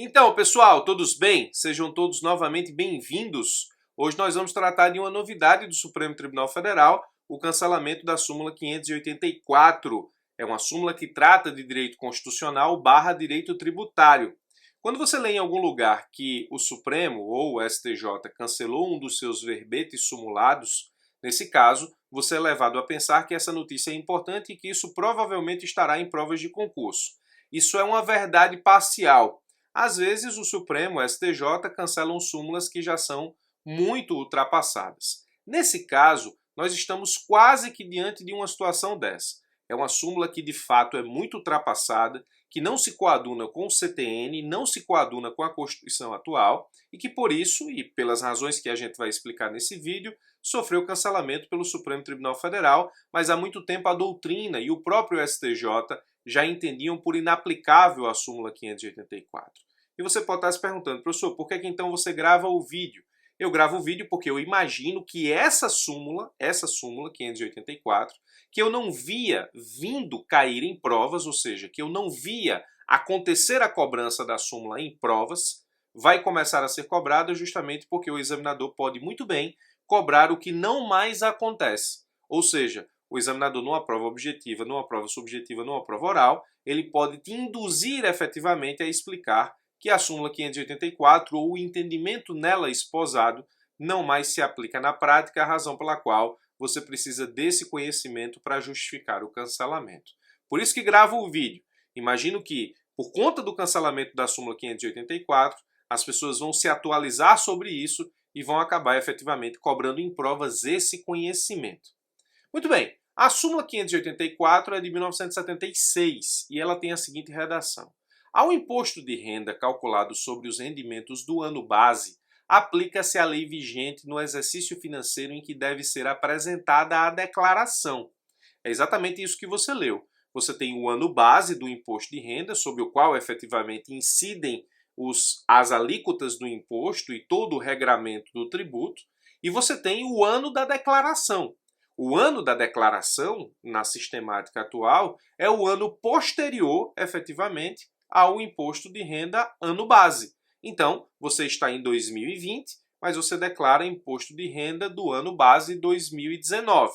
Então, pessoal, todos bem? Sejam todos novamente bem-vindos. Hoje nós vamos tratar de uma novidade do Supremo Tribunal Federal, o cancelamento da súmula 584. É uma súmula que trata de direito constitucional barra direito tributário. Quando você lê em algum lugar que o Supremo ou o STJ cancelou um dos seus verbetes sumulados, nesse caso, você é levado a pensar que essa notícia é importante e que isso provavelmente estará em provas de concurso. Isso é uma verdade parcial. Às vezes, o Supremo, o STJ, cancelam súmulas que já são muito ultrapassadas. Nesse caso, nós estamos quase que diante de uma situação dessa. É uma súmula que, de fato, é muito ultrapassada, que não se coaduna com o CTN, não se coaduna com a Constituição atual e que, por isso, e pelas razões que a gente vai explicar nesse vídeo, sofreu cancelamento pelo Supremo Tribunal Federal, mas há muito tempo a doutrina e o próprio STJ já entendiam por inaplicável a súmula 584. E você pode estar se perguntando, professor, por que então você grava o vídeo? Eu gravo o vídeo porque eu imagino que essa súmula 584, que eu não via vindo cair em provas, ou seja, que eu não via acontecer a cobrança da súmula em provas, vai começar a ser cobrada justamente porque o examinador pode muito bem cobrar o que não mais acontece. Ou seja, o examinador numa prova objetiva, numa prova subjetiva, numa prova oral, ele pode te induzir efetivamente a explicar que a súmula 584 ou o entendimento nela esposado não mais se aplica na prática, a razão pela qual você precisa desse conhecimento para justificar o cancelamento. Por isso que gravo o vídeo. Imagino que, por conta do cancelamento da súmula 584, as pessoas vão se atualizar sobre isso e vão acabar efetivamente cobrando em provas esse conhecimento. Muito bem, a súmula 584 é de 1976 e ela tem a seguinte redação. Ao imposto de renda calculado sobre os rendimentos do ano base, aplica-se a lei vigente no exercício financeiro em que deve ser apresentada a declaração. É exatamente isso que você leu. Você tem o ano base do imposto de renda, sobre o qual efetivamente incidem as alíquotas do imposto e todo o regramento do tributo, e você tem o ano da declaração. O ano da declaração, na sistemática atual, é o ano posterior, efetivamente, ao imposto de renda ano base. Então, você está em 2020, mas você declara imposto de renda do ano base 2019.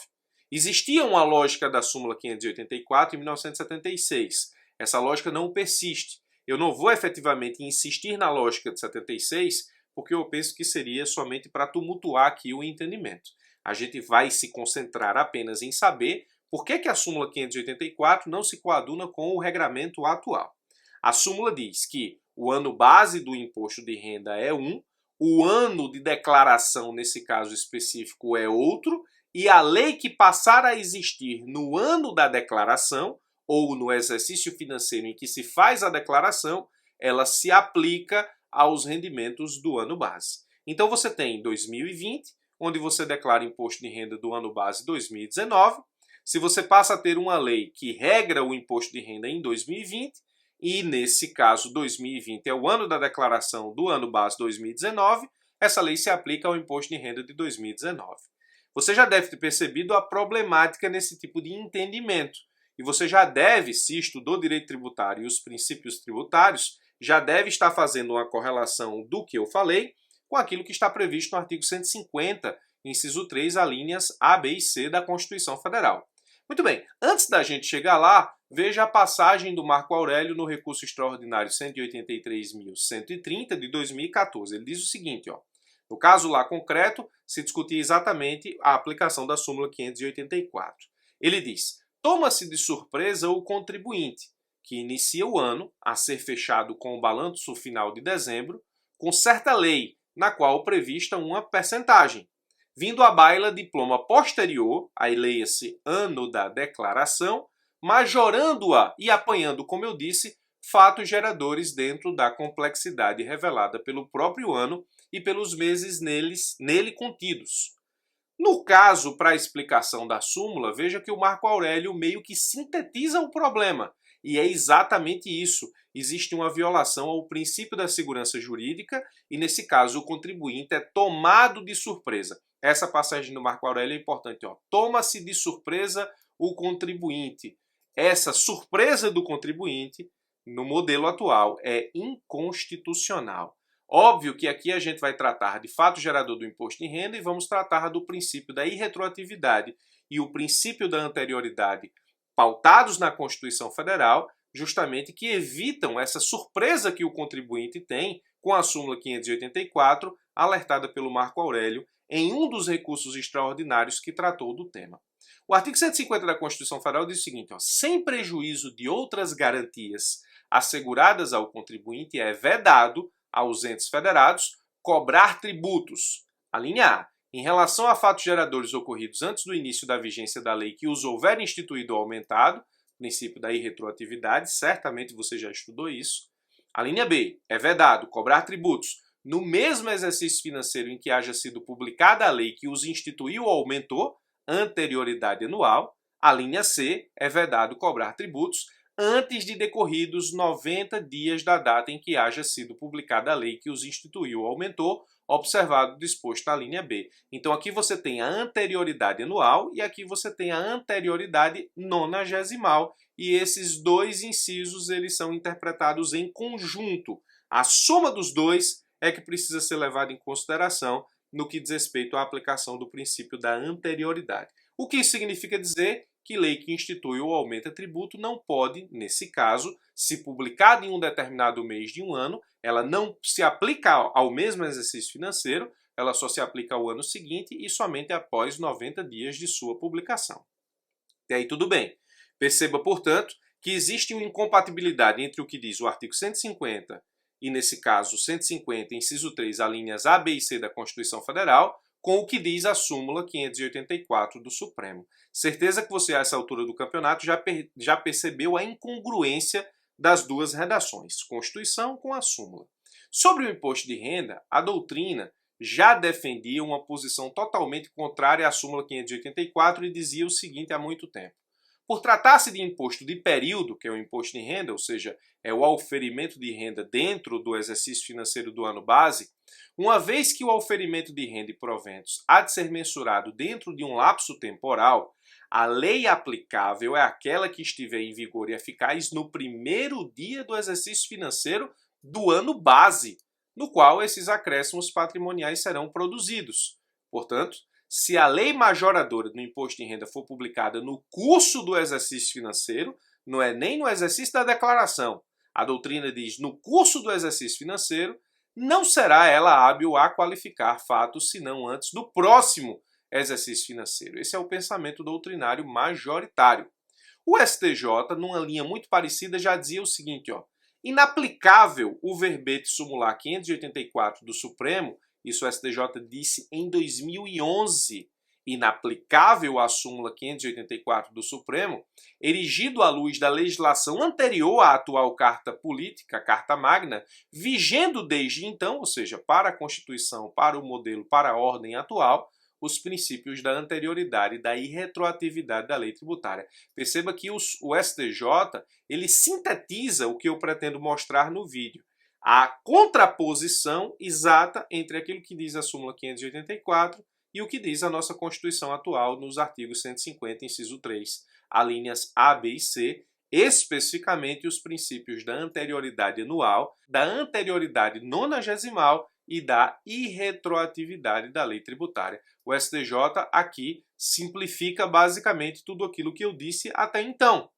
Existia uma lógica da súmula 584 em 1976. Essa lógica não persiste. Eu não vou efetivamente insistir na lógica de 76, porque eu penso que seria somente para tumultuar aqui o entendimento. A gente vai se concentrar apenas em saber por que a súmula 584 não se coaduna com o regramento atual. A súmula diz que o ano base do imposto de renda é um, o ano de declaração, nesse caso específico, é outro, e a lei que passar a existir no ano da declaração, ou no exercício financeiro em que se faz a declaração, ela se aplica aos rendimentos do ano base. Então você tem 2020, onde você declara imposto de renda do ano base 2019. Se você passa a ter uma lei que regra o imposto de renda em 2020, e nesse caso 2020 é o ano da declaração do ano base 2019, essa lei se aplica ao imposto de renda de 2019. Você já deve ter percebido a problemática nesse tipo de entendimento. E você já deve, se estudou direito tributário e os princípios tributários, já deve estar fazendo uma correlação do que eu falei com aquilo que está previsto no artigo 150, inciso 3, alíneas A, B e C da Constituição Federal. Muito bem, antes da gente chegar lá, veja a passagem do Marco Aurélio no recurso extraordinário 183.130 de 2014. Ele diz o seguinte, ó, no caso lá concreto, se discutia exatamente a aplicação da súmula 584. Ele diz, toma-se de surpresa o contribuinte, que inicia o ano a ser fechado com o balanço final de dezembro, com certa lei, na qual prevista uma percentagem, vindo à baila diploma posterior, aí leia-se ano da declaração, majorando-a e apanhando, como eu disse, fatos geradores dentro da complexidade revelada pelo próprio ano e pelos meses nele contidos. No caso, para a explicação da súmula, veja que o Marco Aurélio meio que sintetiza o problema. E é exatamente isso. Existe uma violação ao princípio da segurança jurídica e, nesse caso, o contribuinte é tomado de surpresa. Essa passagem do Marco Aurélio é importante. Toma-se de surpresa o contribuinte. Essa surpresa do contribuinte no modelo atual, é inconstitucional. Óbvio que aqui a gente vai tratar de fato gerador do imposto de renda e vamos tratar do princípio da irretroatividade e o princípio da anterioridade pautados na Constituição Federal, justamente que evitam essa surpresa que o contribuinte tem com a súmula 584, alertada pelo Marco Aurélio em um dos recursos extraordinários que tratou do tema. O artigo 150 da Constituição Federal diz o seguinte, sem prejuízo de outras garantias asseguradas ao contribuinte, é vedado aos entes federados cobrar tributos. A linha A. Em relação a fatos geradores ocorridos antes do início da vigência da lei que os houver instituído ou aumentado, princípio da irretroatividade, certamente você já estudou isso. A linha B. É vedado cobrar tributos no mesmo exercício financeiro em que haja sido publicada a lei que os instituiu ou aumentou, anterioridade anual. A linha C. É vedado cobrar tributos antes de decorridos 90 dias da data em que haja sido publicada a lei que os instituiu ou aumentou, observado o disposto na linha B. Então aqui você tem a anterioridade anual e aqui você tem a anterioridade nonagesimal, e esses dois incisos eles são interpretados em conjunto. A soma dos dois é que precisa ser levada em consideração no que diz respeito à aplicação do princípio da anterioridade. O que isso significa dizer? Que lei que institui ou aumenta tributo não pode, nesse caso, se publicada em um determinado mês de um ano, ela não se aplica ao mesmo exercício financeiro, ela só se aplica ao ano seguinte e somente após 90 dias de sua publicação. E aí tudo bem. Perceba, portanto, que existe uma incompatibilidade entre o que diz o artigo 150 e, nesse caso, 150, inciso 3, alíneas A, B e C da Constituição Federal, com o que diz a súmula 584 do Supremo. Certeza que você, a essa altura do campeonato, já percebeu a incongruência das duas redações, Constituição com a súmula. Sobre o imposto de renda, a doutrina já defendia uma posição totalmente contrária à súmula 584 e dizia o seguinte há muito tempo. Por tratar-se de imposto de período, que é o imposto de renda, ou seja, é o auferimento de renda dentro do exercício financeiro do ano base, uma vez que o auferimento de renda e proventos há de ser mensurado dentro de um lapso temporal, a lei aplicável é aquela que estiver em vigor e eficaz no primeiro dia do exercício financeiro do ano base, no qual esses acréscimos patrimoniais serão produzidos. Portanto, se a lei majoradora do imposto de renda for publicada no curso do exercício financeiro, não é nem no exercício da declaração, a doutrina diz no curso do exercício financeiro, não será ela hábil a qualificar fatos senão antes do próximo exercício financeiro. Esse é o pensamento doutrinário majoritário. O STJ, numa linha muito parecida, já dizia o seguinte, inaplicável o verbete sumular 584 do Supremo, isso o STJ disse em 2011, inaplicável à súmula 584 do Supremo, erigido à luz da legislação anterior à atual Carta Política, a Carta Magna, vigendo desde então, ou seja, para a Constituição, para o modelo, para a ordem atual, os princípios da anterioridade e da irretroatividade da lei tributária. Perceba que o STJ ele sintetiza o que eu pretendo mostrar no vídeo. A contraposição exata entre aquilo que diz a súmula 584 e o que diz a nossa Constituição atual nos artigos 150, inciso 3, alíneas A, B e C, especificamente os princípios da anterioridade anual, da anterioridade nonagesimal e da irretroatividade da lei tributária. O STJ aqui simplifica basicamente tudo aquilo que eu disse até então.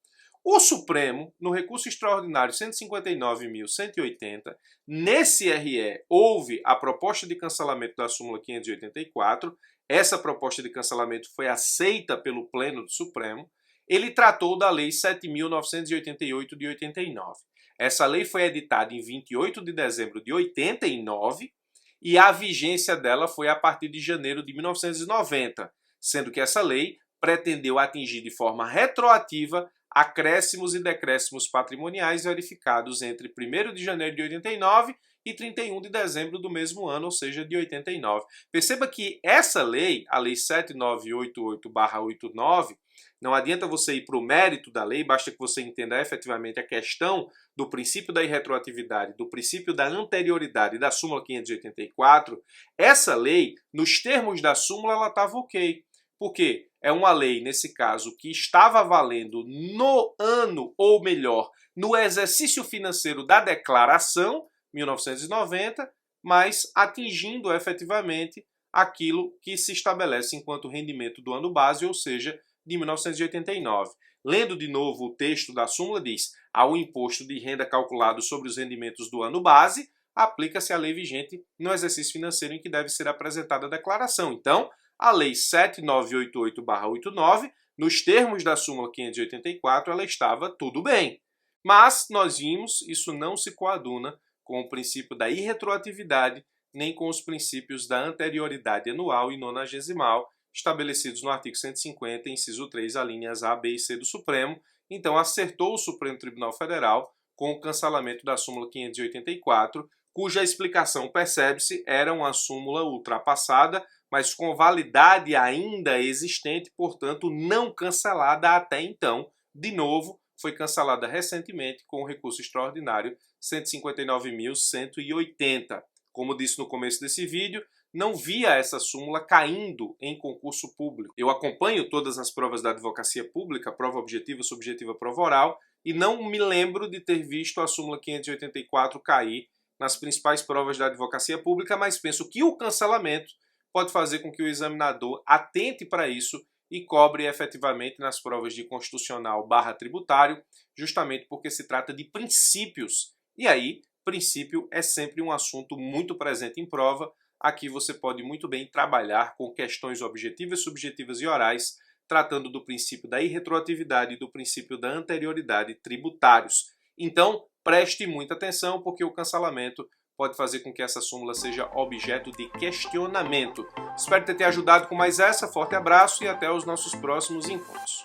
O Supremo, no recurso extraordinário 159.180, nesse RE houve a proposta de cancelamento da súmula 584, essa proposta de cancelamento foi aceita pelo Pleno do Supremo, ele tratou da Lei 7.988 de 89. Essa lei foi editada em 28 de dezembro de 89 e a vigência dela foi a partir de janeiro de 1990, sendo que essa lei pretendeu atingir de forma retroativa acréscimos e decréscimos patrimoniais verificados entre 1º de janeiro de 89 e 31 de dezembro do mesmo ano, ou seja, de 89. Perceba que essa lei, a Lei 7988/89, não adianta você ir para o mérito da lei, basta que você entenda efetivamente a questão do princípio da irretroatividade, do princípio da anterioridade da súmula 584. Essa lei, nos termos da súmula, ela estava ok. Por quê? É uma lei, nesse caso, que estava valendo no ano, ou melhor, no exercício financeiro da declaração, 1990, mas atingindo efetivamente aquilo que se estabelece enquanto rendimento do ano base, ou seja, de 1989. Lendo de novo o texto da súmula, diz: ao imposto de renda calculado sobre os rendimentos do ano base, aplica-se a lei vigente no exercício financeiro em que deve ser apresentada a declaração. Então, a Lei 7988/89, nos termos da súmula 584, ela estava tudo bem. Mas nós vimos, isso não se coaduna com o princípio da irretroatividade, nem com os princípios da anterioridade anual e nonagesimal, estabelecidos no artigo 150, inciso 3, alíneas A, B e C do Supremo. Então, acertou o Supremo Tribunal Federal com o cancelamento da súmula 584, cuja explicação, percebe-se, era uma súmula ultrapassada, mas com validade ainda existente, portanto, não cancelada até então. De novo, foi cancelada recentemente com o recurso extraordinário 159.180. Como disse no começo desse vídeo, não via essa súmula caindo em concurso público. Eu acompanho todas as provas da advocacia pública, prova objetiva, subjetiva, prova oral, e não me lembro de ter visto a súmula 584 cair nas principais provas da advocacia pública, mas penso que o cancelamento pode fazer com que o examinador atente para isso e cobre efetivamente nas provas de constitucional/tributário, justamente porque se trata de princípios. E aí, princípio é sempre um assunto muito presente em prova. Aqui você pode muito bem trabalhar com questões objetivas, subjetivas e orais, tratando do princípio da irretroatividade e do princípio da anterioridade tributários. Então, preste muita atenção, porque o cancelamento pode fazer com que essa súmula seja objeto de questionamento. Espero ter te ajudado com mais essa. Forte abraço e até os nossos próximos encontros.